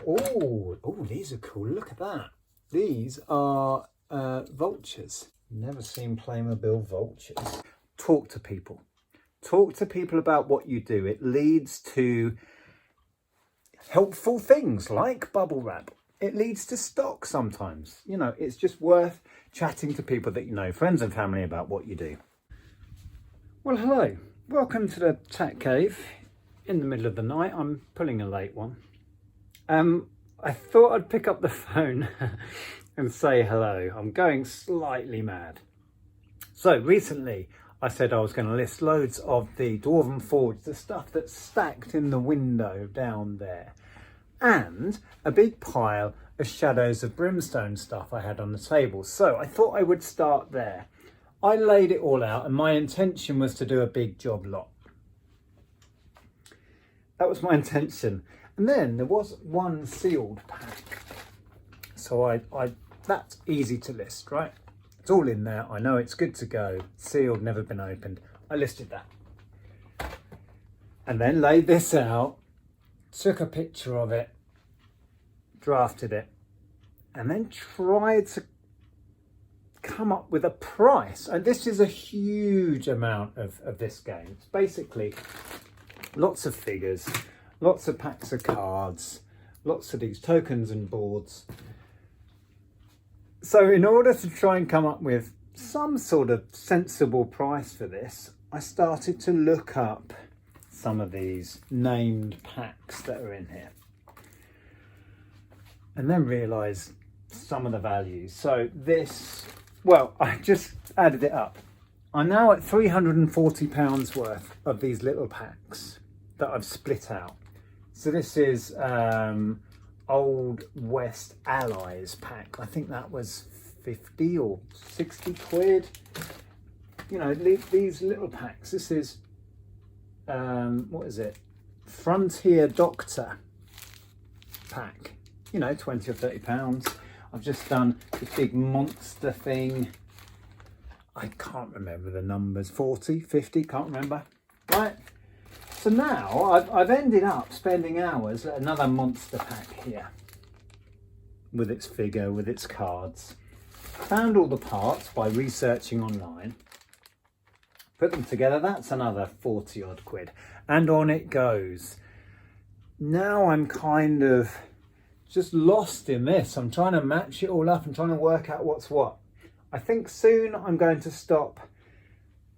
Oh, these are cool. Look at that. These are vultures. Never seen Playmobil vultures. Talk to people. Talk to people about what you do. It leads to helpful things like bubble wrap. It leads to stock sometimes. You know, it's just worth chatting to people that you know, friends and family, about what you do. Well, hello. Welcome to the Tech Cave in the middle of the night. I'm pulling a late one. I thought I'd pick up the phone and say hello. I'm going slightly mad. So recently I said I was going to list loads of the Dwarven Forge, the stuff that's stacked in the window down there, and a big pile of Shadows of Brimstone stuff I had on the table. So I thought I would start there. I laid it all out and my intention was to do a big job lot. That was my intention. And then there was one sealed pack. So that's easy to list, right? It's all in there. I know it's good to go. Sealed, never been opened. I listed that. And then laid this out, took a picture of it, drafted it, and then tried to come up with a price. And this is a huge amount of this game. It's basically lots of figures, lots of packs of cards, lots of these tokens and boards. So in order to try and come up with some sort of sensible price for this, I started to look up some of these named packs that are in here. And then realised some of the values. So this, well, I just added it up. I'm now at £340 worth of these little packs that I've split out. So this is Old West Allies pack. I think that was 50 or 60 quid. You know, these little packs. This is, what is it? Frontier Doctor pack. You know, 20 or 30 pounds. I've just done the big monster thing. I can't remember the numbers. 40, 50, can't remember. Right. So now I've ended up spending hours at another monster pack here. With its figure, with its cards. Found all the parts by researching online. Put them together, that's another 40 odd quid. And on it goes. Now I'm kind of just lost in this. I'm trying to match it all up and trying to work out what's what. I think soon I'm going to stop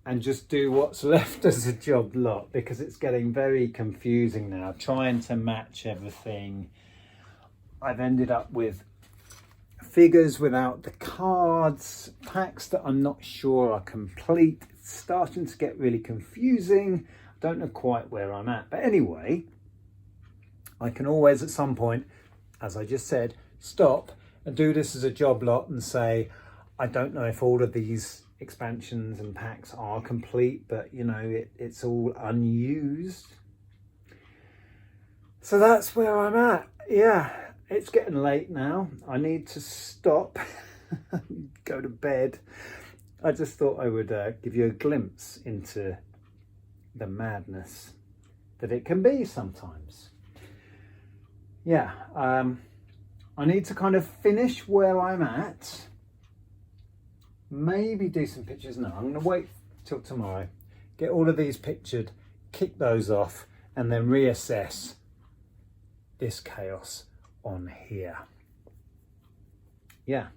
and just do what's left as a job lot, because it's getting very confusing now, trying to match everything. I've ended up with figures without the cards, packs that I'm not sure are complete. It's starting to get really confusing. I don't know quite where I'm at. But anyway, I can always at some point, as I just said, stop and do this as a job lot and say, I don't know if all of these expansions and packs are complete, but you know, it's all unused. So that's where I'm at. Yeah, it's getting late now. I need to stop, go to bed. I just thought I would give you a glimpse into the madness that it can be sometimes. Yeah, I need to kind of finish where I'm at. Maybe do some pictures. No, I'm going to wait till tomorrow. Get all of these pictured, kick those off, and then reassess this chaos on here. Yeah.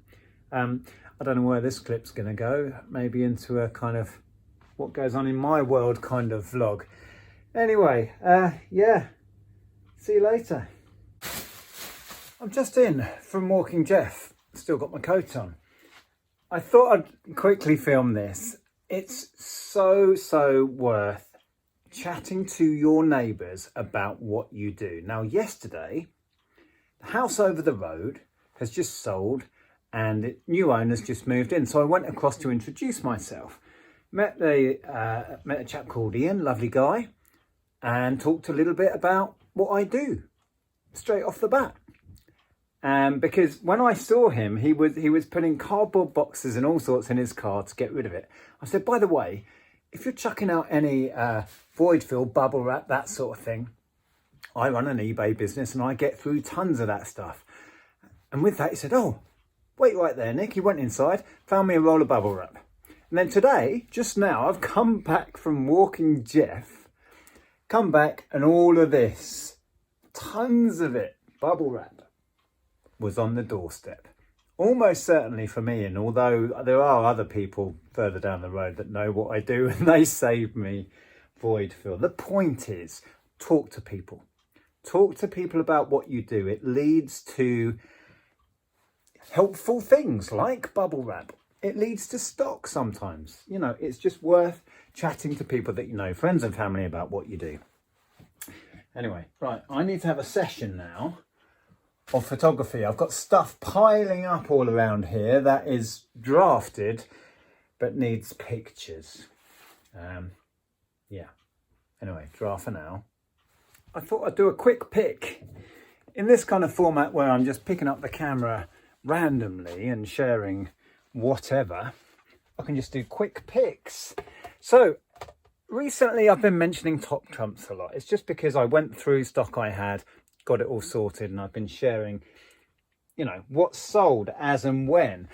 I don't know where this clip's going to go. Maybe into a kind of what goes on in my world kind of vlog. Anyway, yeah. See you later. I'm just in from walking Jeff. Still got my coat on. I thought I'd quickly film this. It's so worth chatting to your neighbours about what you do. Now, yesterday, the house over the road has just sold and new owners just moved in. So I went across to introduce myself. Met a chap called Ian, lovely guy, and talked a little bit about what I do straight off the bat. Because when I saw him, he was putting cardboard boxes and all sorts in his car to get rid of it. I said, by the way, if you're chucking out any void fill, bubble wrap, that sort of thing, I run an eBay business and I get through tons of that stuff. And with that, he said, oh, wait right there, Nick. He went inside, found me a roll of bubble wrap. And then today, just now, I've come back from walking Jeff, come back and all of this, tons of it, bubble wrap, was on the doorstep. Almost certainly for me, and although there are other people further down the road that know what I do and they save me void fill. The point is, talk to people. Talk to people about what you do. It leads to helpful things like bubble wrap. It leads to stock sometimes. You know, it's just worth chatting to people that you know, friends and family, about what you do. Anyway, right, I need to have a session now of photography. I've got stuff piling up all around here that is drafted but needs pictures. Yeah, anyway, draft for now. I thought I'd do a quick pick in this kind of format where I'm just picking up the camera randomly and sharing whatever. I can just do quick picks. So recently I've been mentioning top trumps a lot. It's just because I went through stock I had, got it all sorted, and I've been sharing, you know, what's sold as and when.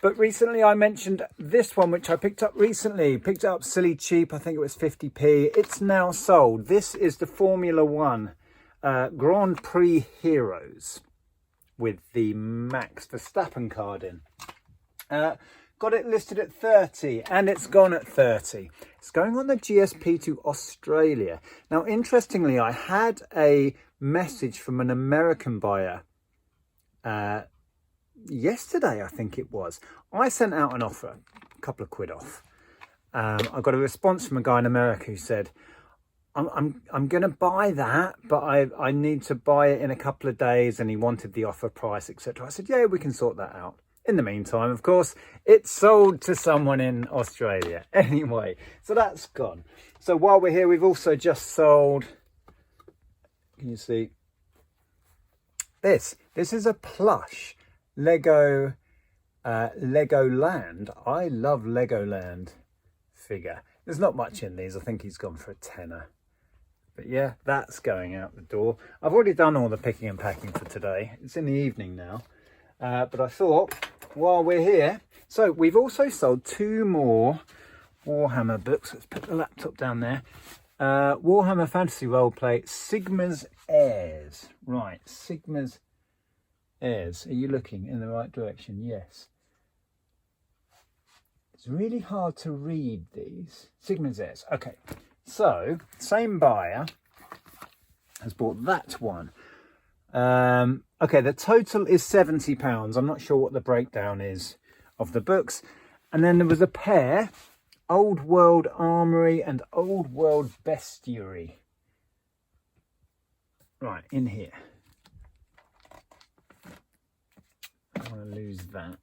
But recently I mentioned this one, which I picked up recently. Picked it up silly cheap. I think it was 50p. It's now sold. This is the Formula One Grand Prix Heroes with the Max Verstappen card in. Got it listed at 30 and it's gone at 30. It's going on the GSP to Australia. Now, interestingly, I had a message from an American buyer yesterday, I think it was. I sent out an offer, a couple of quid off. I got a response from a guy in America who said, I'm going to buy that, but I need to buy it in a couple of days, and he wanted the offer price, etc. I said, yeah, we can sort that out. In the meantime, of course, it's sold to someone in Australia. Anyway, so that's gone. So while we're here, we've also just sold, can you see, this is a plush Lego Legoland. I love Legoland figure. There's not much in these. I think he's gone for a tenner. But yeah, that's going out the door. I've already done all the picking and packing for today. It's in the evening now. But I thought, while we're here, so we've also sold 2 more Warhammer books. Let's put the laptop down there. Warhammer Fantasy Roleplay, Sigma's Heirs. Right, Sigma's Heirs. Are you looking in the right direction? Yes. It's really hard to read these. Sigma's Heirs. Okay, so same buyer has bought that one. Okay, the total is £70. I'm not sure what the breakdown is of the books. And then there was a pair, Old World Armory and Old World Bestiary. Right, in here. I don't want to lose that.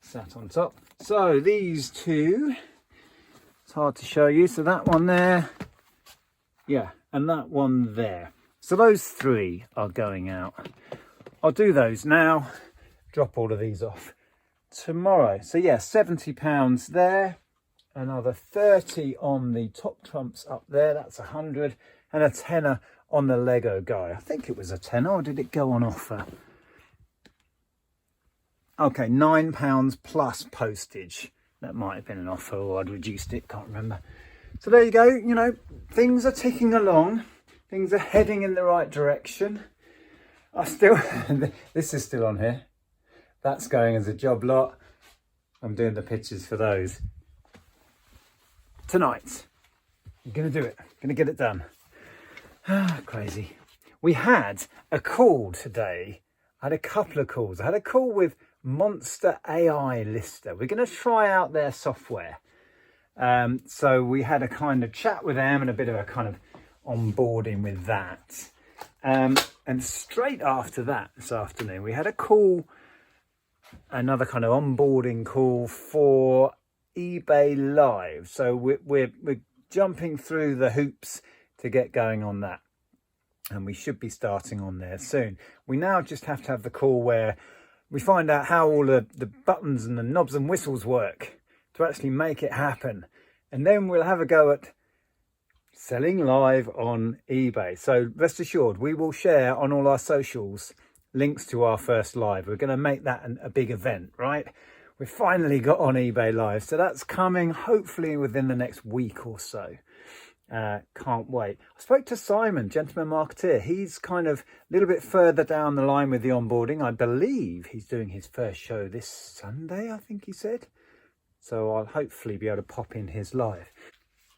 Sat on top. So these two, it's hard to show you. So that one there, yeah, and that one there. So those 3 are going out. I'll do those now, drop all of these off tomorrow. So yeah, £70 there, another 30 on the top trumps up there, that's 100, and a tenner on the Lego guy. I think it was a tenner, or did it go on offer? Okay, £9 plus postage. That might have been an offer, or I'd reduced it, can't remember. So there you go, you know, things are ticking along. Things are heading in the right direction. I still, this is still on here. That's going as a job lot. I'm doing the pictures for those. Tonight, I'm going to do it. Going to get it done. Crazy. We had a call today. I had a couple of calls. I had a call with Monster AI Lister. We're going to try out their software. So we had a kind of chat with them and a bit of a kind of onboarding with that. And straight after that, this afternoon, we had a call, another kind of onboarding call for eBay Live. So we're jumping through the hoops to get going on that. And we should be starting on there soon. We now just have to have the call where we find out how all the buttons and the knobs and whistles work to actually make it happen. And then we'll have a go at selling live on eBay. So rest assured, we will share on all our socials links to our first live. We're going to make that a big event, right? We finally got on eBay Live, so that's coming hopefully within the next week or so. Can't wait. I spoke to Simon, Gentleman Marketeer. He's kind of a little bit further down the line with the onboarding. I believe he's doing his first show this Sunday, I think he said. So I'll hopefully be able to pop in his live.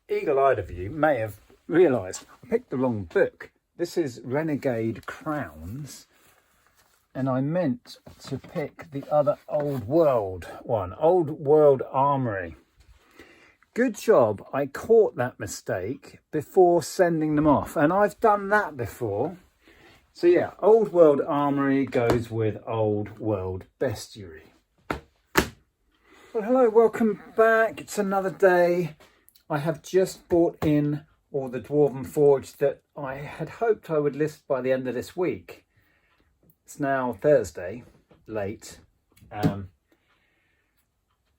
Eagle-eyed of you may have realised I picked the wrong book. This is Renegade Crowns, and I meant to pick the other Old World one, Old World Armory. Good job I caught that mistake before sending them off, and I've done that before. So yeah, Old World Armory goes with Old World Bestiary. Well, hello, welcome back. It's another day. I have just bought in all the Dwarven Forge that I had hoped I would list by the end of this week. It's now Thursday, late, and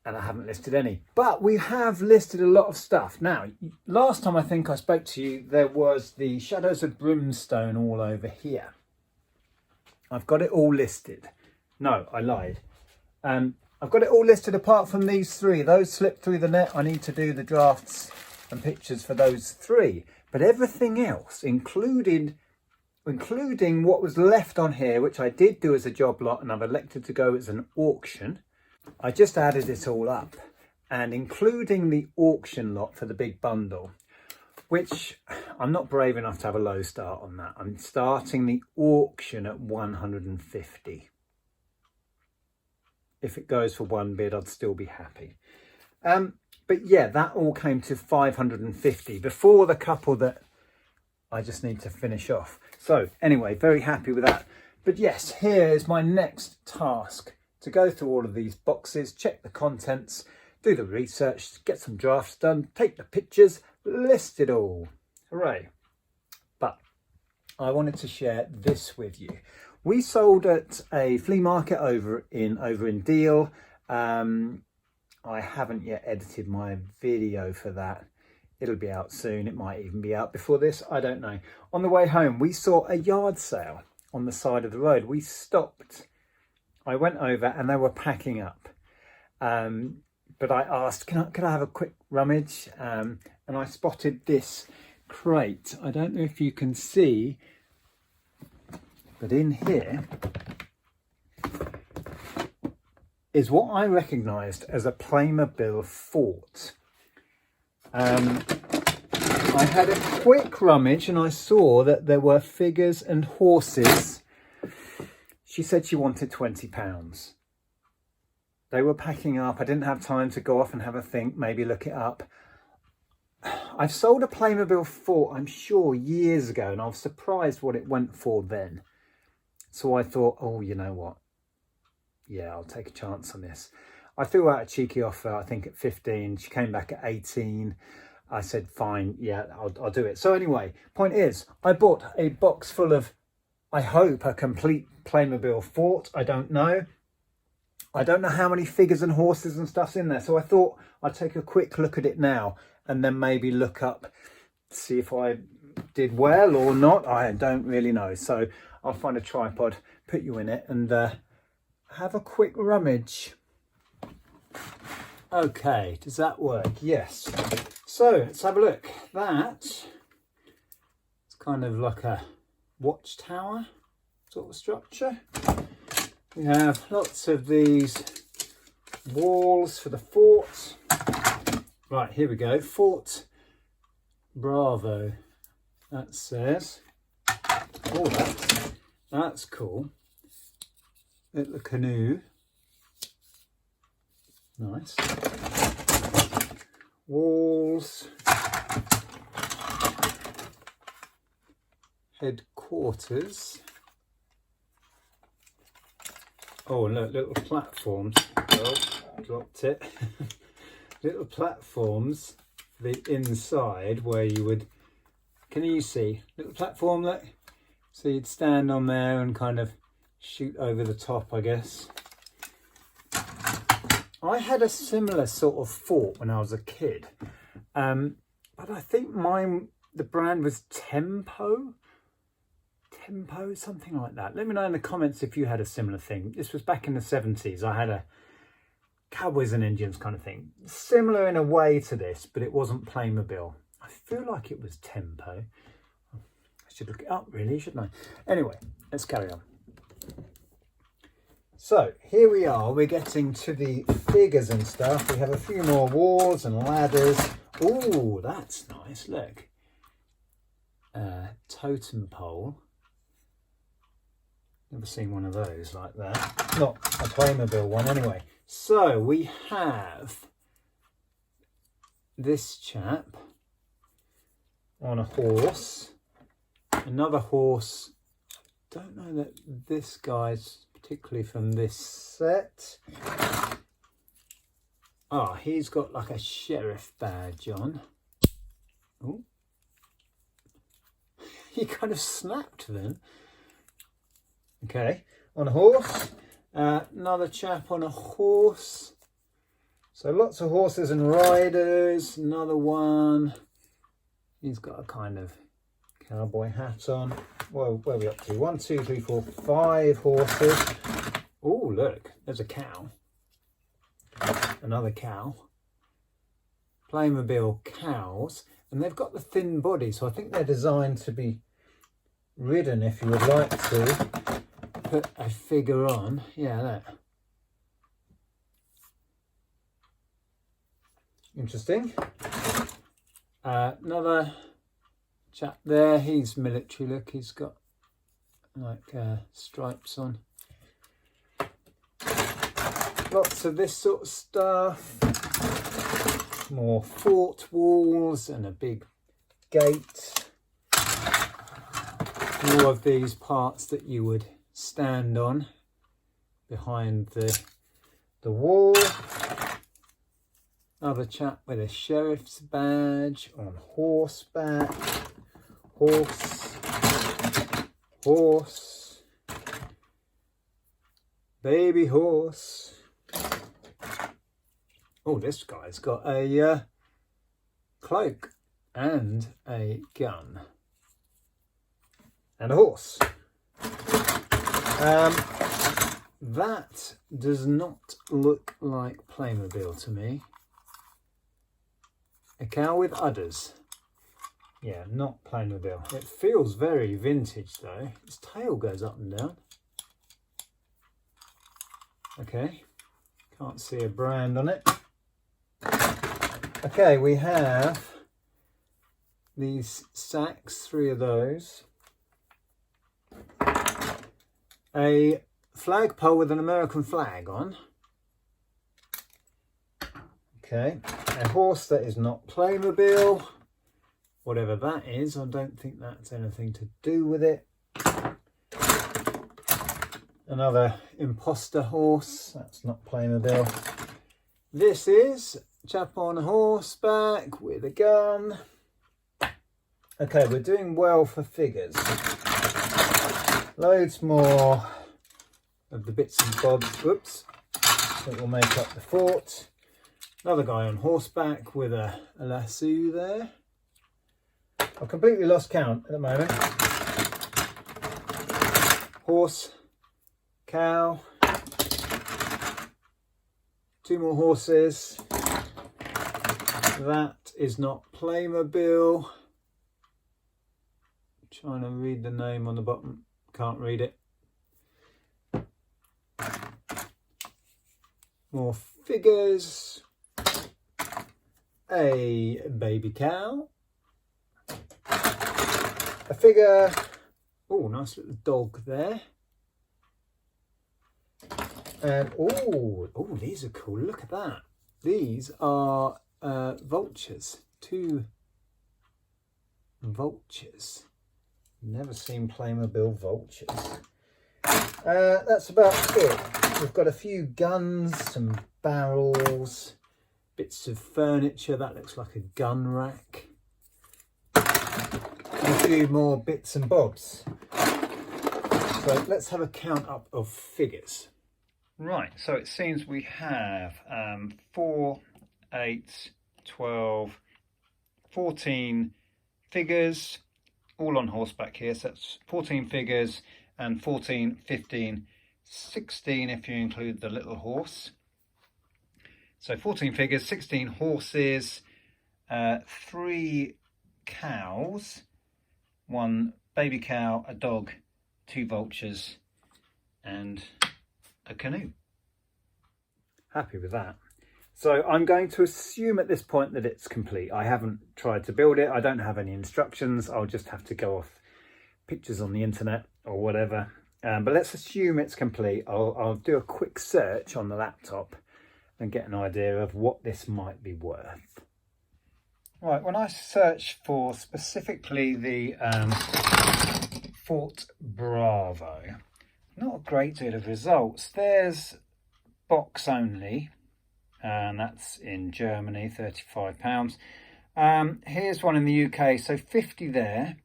I haven't listed any. But we have listed a lot of stuff. Now, last time I think I spoke to you, there was the Shadows of Brimstone all over here. I've got it all listed. No, I lied. I've got it all listed apart from these three. Those slipped through the net. I need to do the drafts and pictures for those three. But everything else, including what was left on here, which I did do as a job lot and I've elected to go as an auction. I just added it all up, and including the auction lot for the big bundle, which I'm not brave enough to have a low start on that. I'm starting the auction at 150. If it goes for one bid, I'd still be happy. But yeah, that all came to 550 before the couple that I just need to finish off. So anyway, very happy with that. But yes, here is my next task, to go through all of these boxes, check the contents, do the research, get some drafts done, take the pictures, list it all. Hooray. But I wanted to share this with you. We sold at a flea market over in Deal. I haven't yet edited my video for that. It'll be out soon. It might even be out before this. I don't know. On the way home, we saw a yard sale on the side of the road. We stopped. I went over and they were packing up. But I asked, could I have a quick rummage? And I spotted this crate. I don't know if you can see, but in here is what I recognised as a Playmobil fort. I had a quick rummage and I saw that there were figures and horses. She said she wanted £20. They were packing up. I didn't have time to go off and have a think, maybe look it up. I've sold a Playmobil fort, I'm sure, years ago, and I was surprised what it went for then. So I thought, oh, you know what? Yeah, I'll take a chance on this. I threw out a cheeky offer, I think at 15. She came back at 18. I said, fine, yeah, I'll do it. So anyway, point is, I bought a box full of, I hope, a complete Playmobil fort. I don't know. I don't know how many figures and horses and stuff's in there. So I thought I'd take a quick look at it now and then maybe look up, see if I did well or not. I don't really know. So I'll find a tripod, put you in it and have a quick rummage. Okay, does that work? Yes. So let's have a look. It's kind of like a watchtower sort of structure. We have lots of these walls for the fort. Right, here we go. Fort Bravo. That says. Oh, that's cool. Little canoe. Nice. Walls. Headquarters. Oh, look, little platforms. Oh, dropped it. Little platforms, the inside where you would, can you see? Little platform, look. So you'd stand on there and kind of shoot over the top, I guess. I had a similar sort of fort when I was a kid, but I think mine the brand was Tempo, something like that. Let me know in the comments if you had a similar thing. This was back in the 70s. I had a Cowboys and Indians kind of thing, similar in a way to this, but it wasn't Playmobil. I feel like it was Tempo. I should look it up really, shouldn't I? Anyway, let's carry on. So here we are, we're getting to the figures and stuff. We have a few more walls and ladders. Oh, that's nice, look. Totem pole. Never seen one of those like that. Not a Playmobil one anyway. So we have this chap on a horse. Another horse. Don't know that this guy's particularly from this set. Oh, he's got like a sheriff badge on. Oh, he kind of snapped then. Okay, on a horse. Another chap on a horse. So lots of horses and riders. Another one. He's got a kind of cowboy hat on. Whoa, where are we up to? 1, 2, 3, 4, 5 horses. Oh, look, there's a cow. Another cow. Playmobil cows. And they've got the thin body, so I think they're designed to be ridden if you would like to. Put a figure on. Yeah, look. Interesting. Another chap there. He's military look. He's got like stripes on. Lots of this sort of stuff. More fort walls and a big gate. More of these parts that you would stand on behind the wall. Another chap with a sheriff's badge on horseback. Horse. Baby horse. Oh, this guy's got a cloak and a gun. And a horse. That does not look like Playmobil to me. A cow with udders. Yeah, not Playmobil. It feels very vintage though. Its tail goes up and down. Okay, can't see a brand on it. Okay, we have these sacks, 3 of those. A flagpole with an American flag on. Okay, a horse that is not Playmobil. Whatever that is, I don't think that's anything to do with it. Another imposter horse, that's not Playmobil. This is a chap on horseback with a gun. Okay, we're doing well for figures. Loads more of the bits and bobs, whoops, that will make up the fort. Another guy on horseback with a lasso there. I've completely lost count at the moment. Horse, cow, 2 more horses. That is not Playmobil. Trying to read the name on the bottom. Can't read it. More figures. A baby cow. A figure. Oh, nice little dog there. And oh, these are cool. Look at that. These are vultures. 2 vultures. Never seen Playmobil vultures. That's about it. We've got a few guns, some barrels, bits of furniture. That looks like a gun rack. And a few more bits and bobs. So let's have a count up of figures. Right, so it seems we have 4, 8, 12, 14, figures, all on horseback here. So that's 14 figures and 14, 15, 16 if you include the little horse. So 14 figures, 16 horses, 3 cows, 1 baby cow, a dog, 2 vultures and a canoe. Happy with that. So I'm going to assume at this point that it's complete. I haven't tried to build it. I don't have any instructions. I'll just have to go off pictures on the internet or whatever. But let's assume it's complete. I'll do a quick search on the laptop and get an idea of what this might be worth. Right, when I search for specifically the Fort Bravo, not a great deal of results. There's box only, and that's in Germany, £35. Here's one in the UK, so 50 there.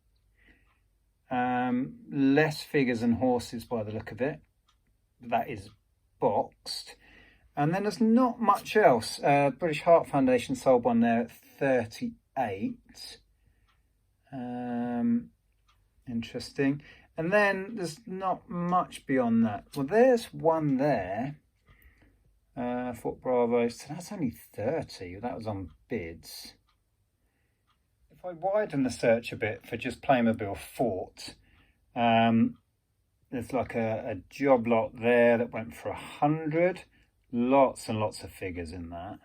Less figures and horses by the look of it. That is boxed. And then there's not much else. British Heart Foundation sold one there at 38. Interesting. And then there's not much beyond that. Well, there's one there. Fort Bravo, so that's only 30. That was on bids. If I widen the search a bit for just Playmobil Fort, there's like a job lot there that went for 100. Lots and lots of figures in that.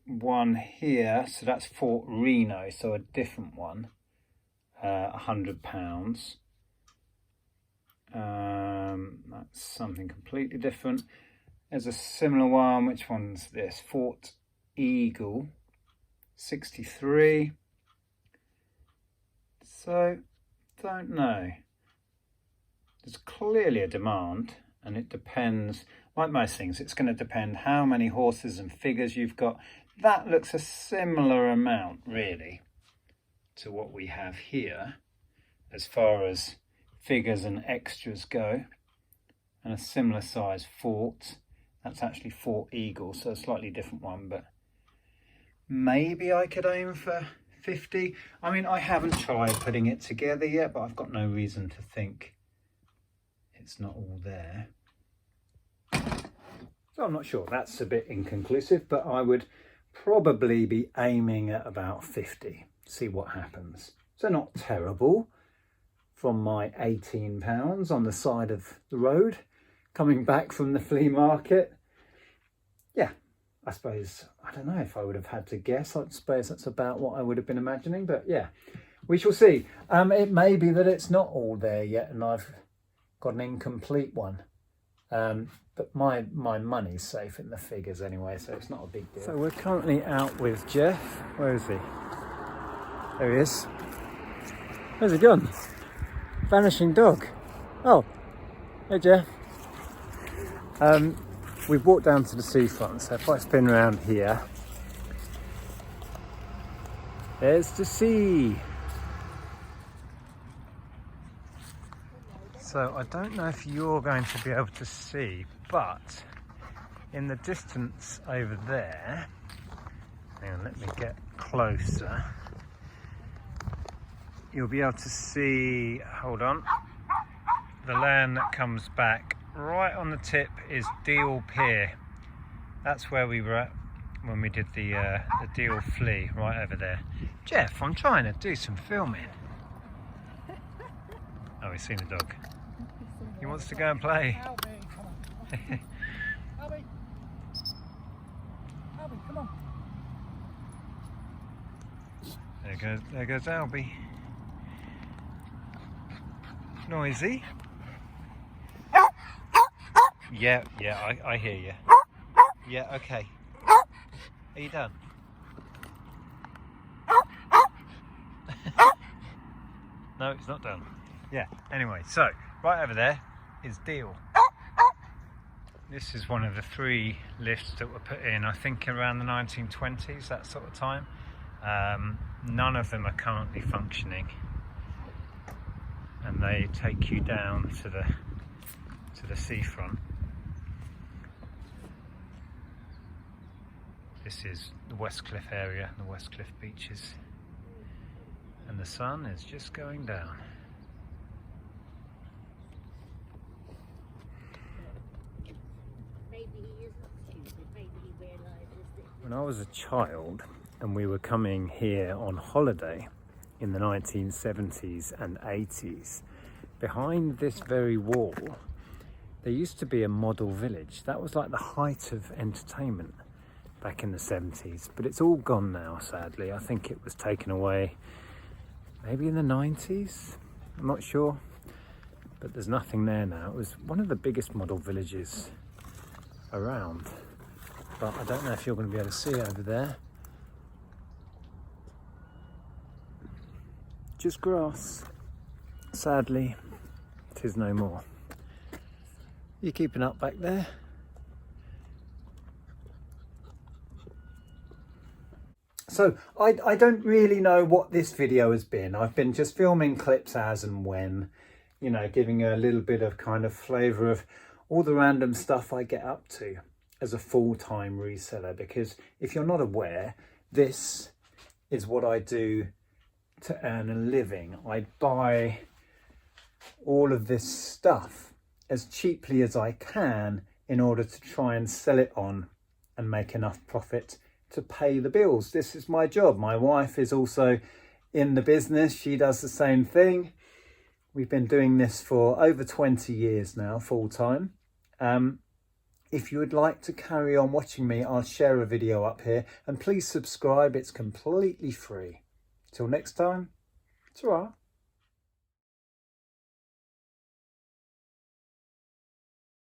One here, so that's Fort Reno, so a different one, £100. That's something completely different. There's a similar one. Which one's this? Fort Eagle, 63. So, don't know. There's clearly a demand, and it depends, like most things, it's going to depend how many horses and figures you've got. That looks a similar amount, really, to what we have here, as far as figures and extras go. And a similar size fort. That's actually Fort Eagle, so a slightly different one, but maybe I could aim for 50. I mean, I haven't tried putting it together yet, but I've got no reason to think it's not all there. So I'm not sure. That's a bit inconclusive, but I would probably be aiming at about 50. See what happens. So not terrible from my £18 on the side of the road coming back from the flea market. Yeah, I suppose, I don't know if I would have had to guess. I suppose that's about what I would have been imagining, but yeah, we shall see. It may be that it's not all there yet and I've got an incomplete one. But my money's safe in the figures anyway, so it's not a big deal. So we're currently out with Jeff. Where is he? There he is. Where's he gone? Vanishing dog. Oh, hey Jeff. We've walked down to the seafront, so if I spin around here, there's the sea. So I don't know if you're going to be able to see, but in the distance over there, hang on, let me get closer. You'll be able to see, hold on, the land that comes back. Right on the tip is Deal Pier. That's where we were at when we did the Deal Flea, right over there. Jeff, I'm trying to do some filming. Oh, he's seen a dog. He wants to go and play. Albie, come on. Albie. Albie, come on. There goes Albie. Noisy. Yeah, I hear you. Yeah, okay. Are you done? No, it's not done. Yeah, anyway, so right over there is Deal. This is one of the 3 lifts that were put in, I think around the 1920s, that sort of time. None of them are currently functioning, and they take you down to the seafront. This is the West Cliff area, the West Cliff beaches. And the sun is just going down. Maybe he is not stupid. Maybe he realises that. When I was a child and we were coming here on holiday in the 1970s and 80s, behind this very wall, there used to be a model village. That was like the height of entertainment back in the 70s, but it's all gone now, sadly. I think it was taken away maybe in the 90s, I'm not sure, but there's nothing there now. It was one of the biggest model villages around, but I don't know if you're going to be able to see it over there. Just grass. Sadly, it is no more. You keeping up back there? So I don't really know what this video has been. I've been just filming clips as and when, you know, giving a little bit of kind of flavour of all the random stuff I get up to as a full-time reseller. Because if you're not aware, this is what I do to earn a living. I buy all of this stuff as cheaply as I can in order to try and sell it on and make enough profit to pay the bills. This is my job. My wife is also in the business. She does the same thing. We've been doing this for over 20 years now, full time. If you would like to carry on watching me, I'll share a video up here, and please subscribe. It's completely free. Till next time, ta-ra.